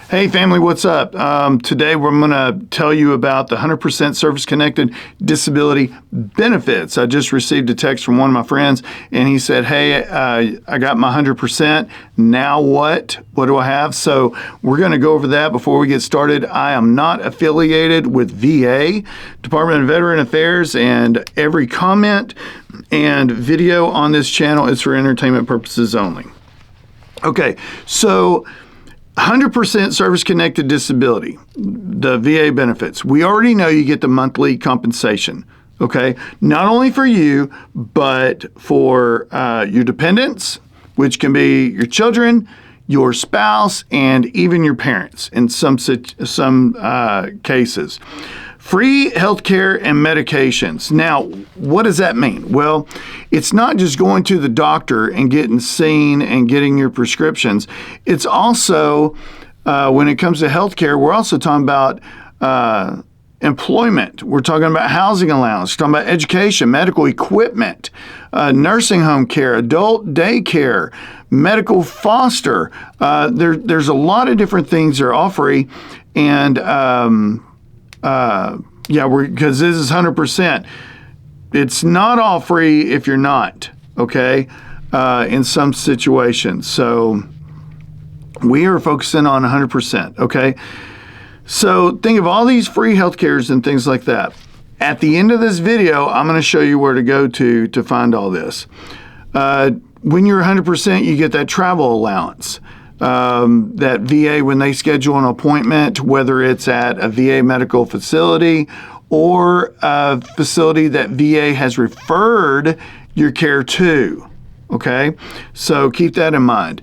Hey family, what's up? Today we're going to tell you about the 100% service-connected disability benefits. I just received a text from one of my friends and he said, hey, I got my 100%. Now what? What do I have? So we're going to go over that before we get started. I am not affiliated with VA, Department of Veteran Affairs, and every comment and video on this channel is for entertainment purposes only. Okay, so 100% service-connected disability, the VA benefits. We already know you get the monthly compensation, okay? Not only for you, but for your dependents, which can be your children, your spouse, and even your parents in some cases. Free healthcare and medications. Now, what does that mean? Well, it's not just going to the doctor and getting seen and getting your prescriptions. It's also, when it comes to healthcare, we're also talking about employment. We're talking about housing allowance. We're talking about education, medical equipment, nursing home care, adult daycare, medical foster. There's a lot of different things that are all free, and because this is 100%. It's not all free if you're not, okay, in some situations. So we are focusing on 100%, okay? So think of all these free health cares and things like that. At the end of this video, I'm going to show you where to go to find all this. When you're 100%, you get that travel allowance. That VA, when they schedule an appointment, whether it's at a VA medical facility or a facility that VA has referred your care to, okay? So keep that in mind.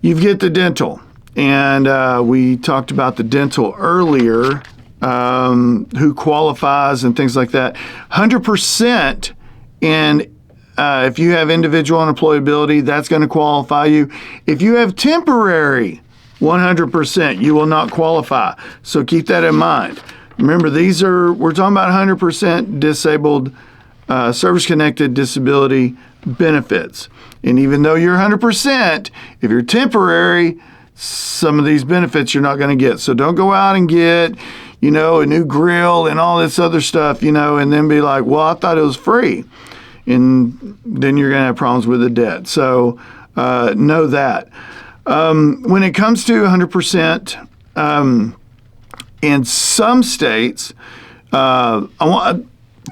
You get the dental, and we talked about the dental earlier, who qualifies and things like that. 100% in if you have individual unemployability, that's going to qualify you. If you have temporary 100%, you will not qualify. So keep that in mind. Remember, we're talking about 100% disabled, service-connected disability benefits. And even though you're 100%, if you're temporary, some of these benefits you're not going to get. So don't go out and get, a new grill and all this other stuff, and then be like, well, I thought it was free. And then you're going to have problems with the debt. So know that. When it comes to 100%, in some states,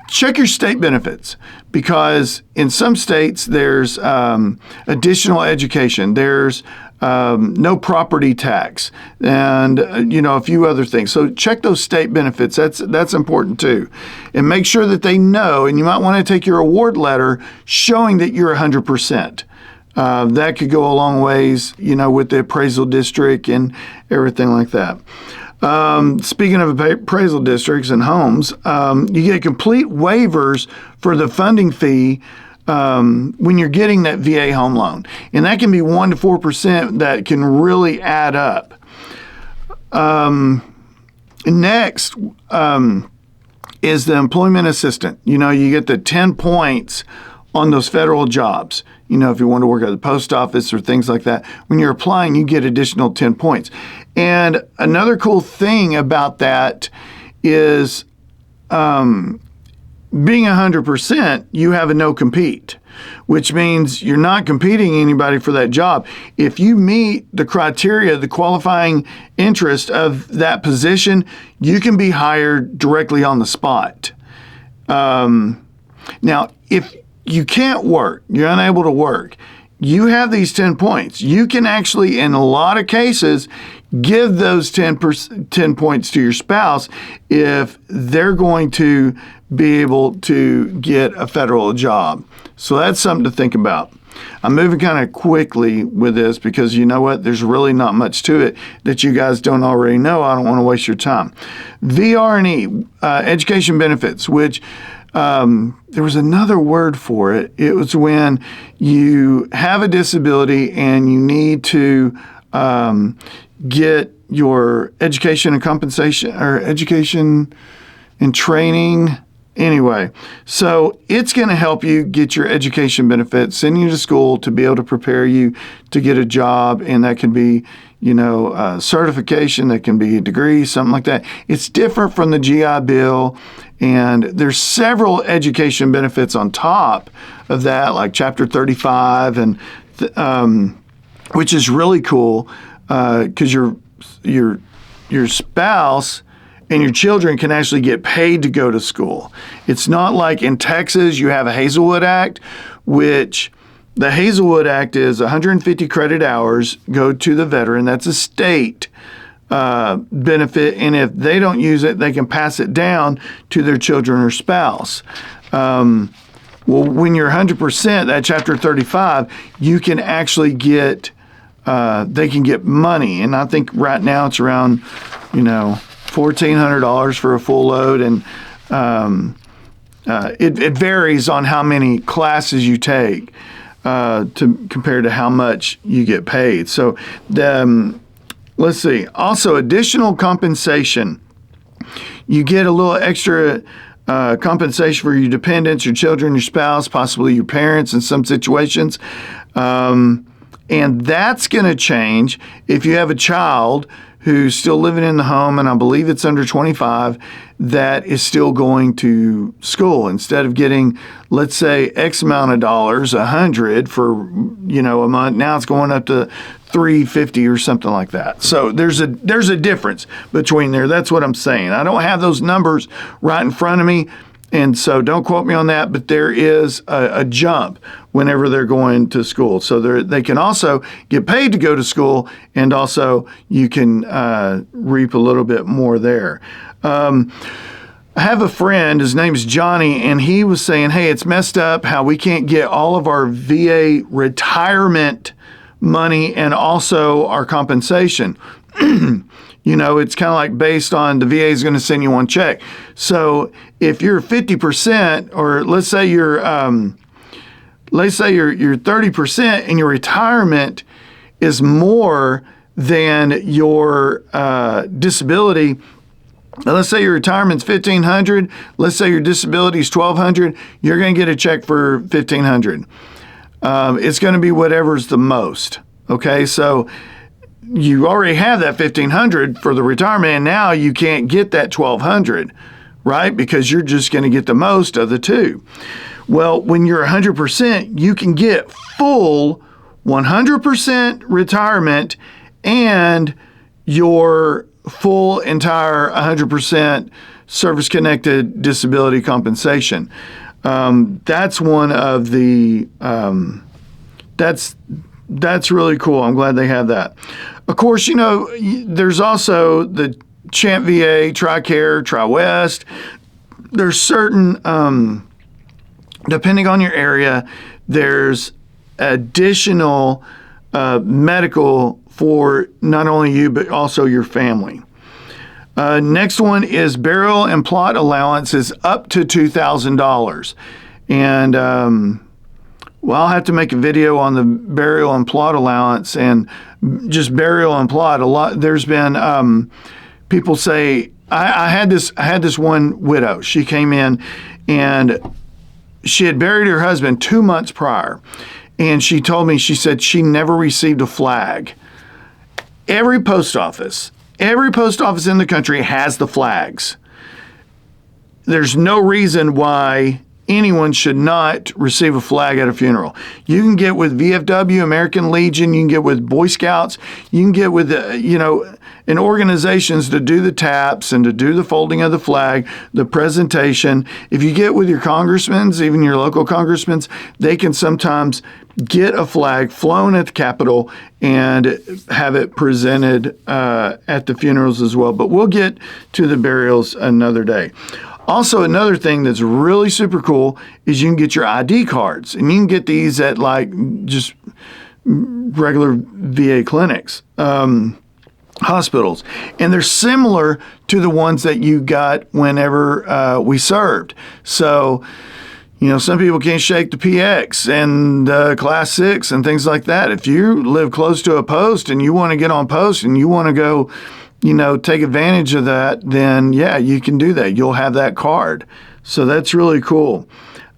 check your state benefits, because in some states there's additional education. There's no property tax, and a few other things. So check those state benefits. That's important too, and make sure that they know. And you might want to take your award letter showing that you're 100%. That could go a long ways, with the appraisal district and everything like that. Speaking of appraisal districts and homes, you get complete waivers for the funding fee when you're getting that VA home loan. And that can be 1 to 4% that can really add up. Next is the employment assistant. You get the 10 points on those federal jobs. If you want to work at the post office or things like that, when you're applying, you get additional 10 points. And another cool thing about that is being 100%, you have a no-compete, which means you're not competing anybody for that job. If you meet the criteria, the qualifying interest of that position, you can be hired directly on the spot. Now, if you can't work, you're unable to work, you have these 10 points. You can actually, in a lot of cases, give those 10 points to your spouse if they're going to be able to get a federal job. So that's something to think about. I'm moving kind of quickly with this because you know what? There's really not much to it that you guys don't already know. I don't want to waste your time. VR&E, education benefits, which there was another word for it. It was when you have a disability and you need to get your education and compensation, or education and training. Anyway, so it's going to help you get your education benefits, send you to school to be able to prepare you to get a job, and that can be, certification. That can be a degree, something like that. It's different from the GI Bill, and there's several education benefits on top of that, like Chapter 35, and which is really cool because your spouse and your children can actually get paid to go to school. It's not like in Texas you have a Hazelwood Act, which the Hazelwood Act is 150 credit hours go to the veteran. That's a state benefit, and if they don't use it, they can pass it down to their children or spouse. Well, when you're 100%, that Chapter 35, you can actually get, they can get money. And I think right now it's around, $1,400 for a full load. And it varies on how many classes you take compared to how much you get paid. So let's see. Also, additional compensation. You get a little extra compensation for your dependents, your children, your spouse, possibly your parents in some situations. And that's going to change if you have a child who's still living in the home, and I believe it's under 25, that is still going to school. Instead of getting, let's say, X amount of dollars, 100 for, a month, now it's going up to 350 or something like that. So there's a difference between there. That's what I'm saying. I don't have those numbers right in front of me, and so don't quote me on that, but there is a jump whenever they're going to school. So they can also get paid to go to school, and also you can reap a little bit more there. I have a friend, his name is Johnny, and he was saying, hey, it's messed up how we can't get all of our VA retirement money and also our compensation. It's kind of like based on the VA is going to send you one check. So if you're 50%, or let's say you're 30% and your retirement is more than your disability. Now, let's say your retirement's $1,500. Let's say your disability is $1,200. You're going to get a check for $1,500. It's going to be whatever's the most. Okay, so you already have that $1,500 for the retirement, and now you can't get that $1,200, right? Because you're just going to get the most of the two. Well, when you're 100%, you can get full 100% retirement and your full entire 100% service-connected disability compensation. That's one of the that's really cool. I'm glad they have that. Of course, there's also the Champ VA, TRICARE, TriWest. There's certain, depending on your area, there's additional medical for not only you, but also your family. Next one is burial and plot allowance is up to $2,000. And I'll have to make a video on the burial and plot allowance and just burial and plot. There's been people say, I had this one widow. She came in and she had buried her husband 2 months prior. And she told me, she said she never received a flag. Every post office in the country has the flags. There's no reason why anyone should not receive a flag at a funeral. You can get with VFW, American Legion, you can get with Boy Scouts, you can get with, in organizations to do the taps and to do the folding of the flag, the presentation. If you get with your congressmen, even your local congressmen, they can sometimes get a flag flown at the Capitol and have it presented at the funerals as well. But we'll get to the burials another day. Also, another thing that's really super cool is you can get your ID cards, and you can get these at just regular VA clinics, hospitals, and they're similar to the ones that you got whenever we served. So, some people can't shake the PX and Class 6 and things like that. If you live close to a post and you want to get on post and you want to go take advantage of that, then yeah, you can do that. You'll have that card. So that's really cool.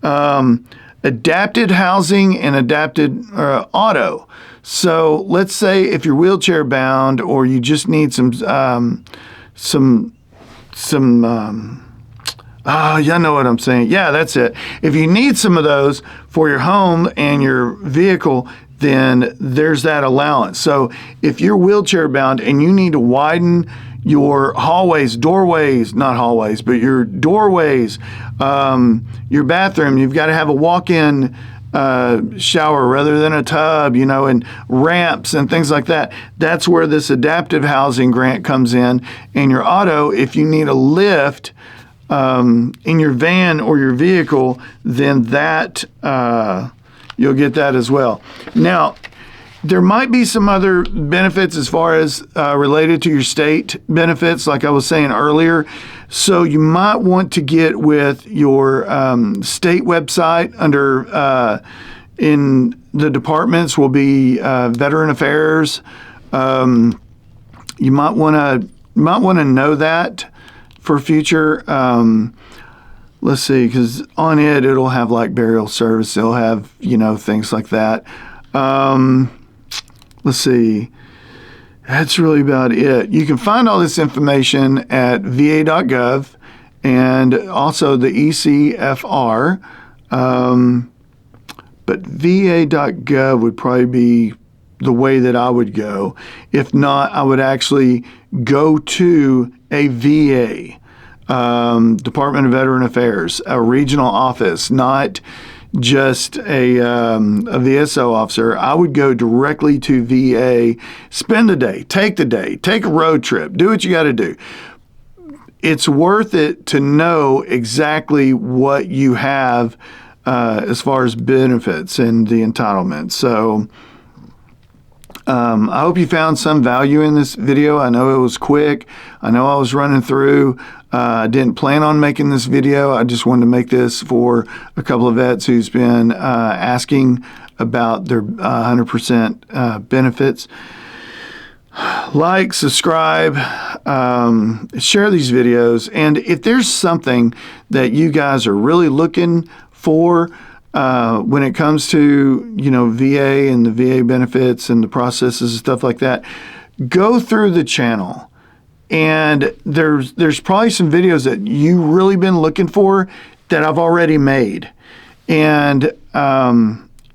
Adapted housing and adapted auto. So let's say if you're wheelchair bound or you just need some you know what I'm saying. Yeah, that's it. If you need some of those for your home and your vehicle, then there's that allowance. So if you're wheelchair bound and you need to widen your doorways, not hallways, but your doorways, your bathroom, you've got to have a walk-in shower rather than a tub, and ramps and things like that. That's where this adaptive housing grant comes in. And your auto, if you need a lift in your van or your vehicle, then that you'll get that as well. Now, there might be some other benefits as far as related to your state benefits, like I was saying earlier. So you might want to get with your state website under in the departments will be Veteran Affairs. You might want to know that for future. Let's see, because on it'll have like burial service. It'll have things like that. Let's see. That's really about it. You can find all this information at va.gov and also the ECFR. But va.gov would probably be the way that I would go. If not, I would actually go to a VA, Department of Veteran Affairs, a regional office, not just a VSO officer. I would go directly to VA, spend the day, take a road trip, do what you got to do. It's worth it to know exactly what you have as far as benefits and the entitlements. So I hope you found some value in this video. I know it was quick. I know I was running through. I didn't plan on making this video. I just wanted to make this for a couple of vets who's been asking about their 100% benefits. Like, subscribe, share these videos. And if there's something that you guys are really looking for when it comes to, VA and the VA benefits and the processes and stuff like that, go through the channel. And there's probably some videos that you really been looking for that I've already made. And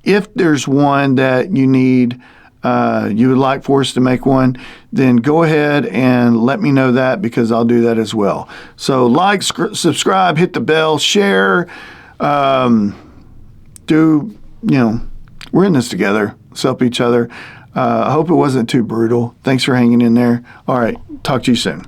if there's one that you need, you would like for us to make one, then go ahead and let me know that, because I'll do that as well. So like, subscribe, hit the bell, share, we're in this together. Let's help each other. I hope it wasn't too brutal. Thanks for hanging in there. All right. Talk to you soon.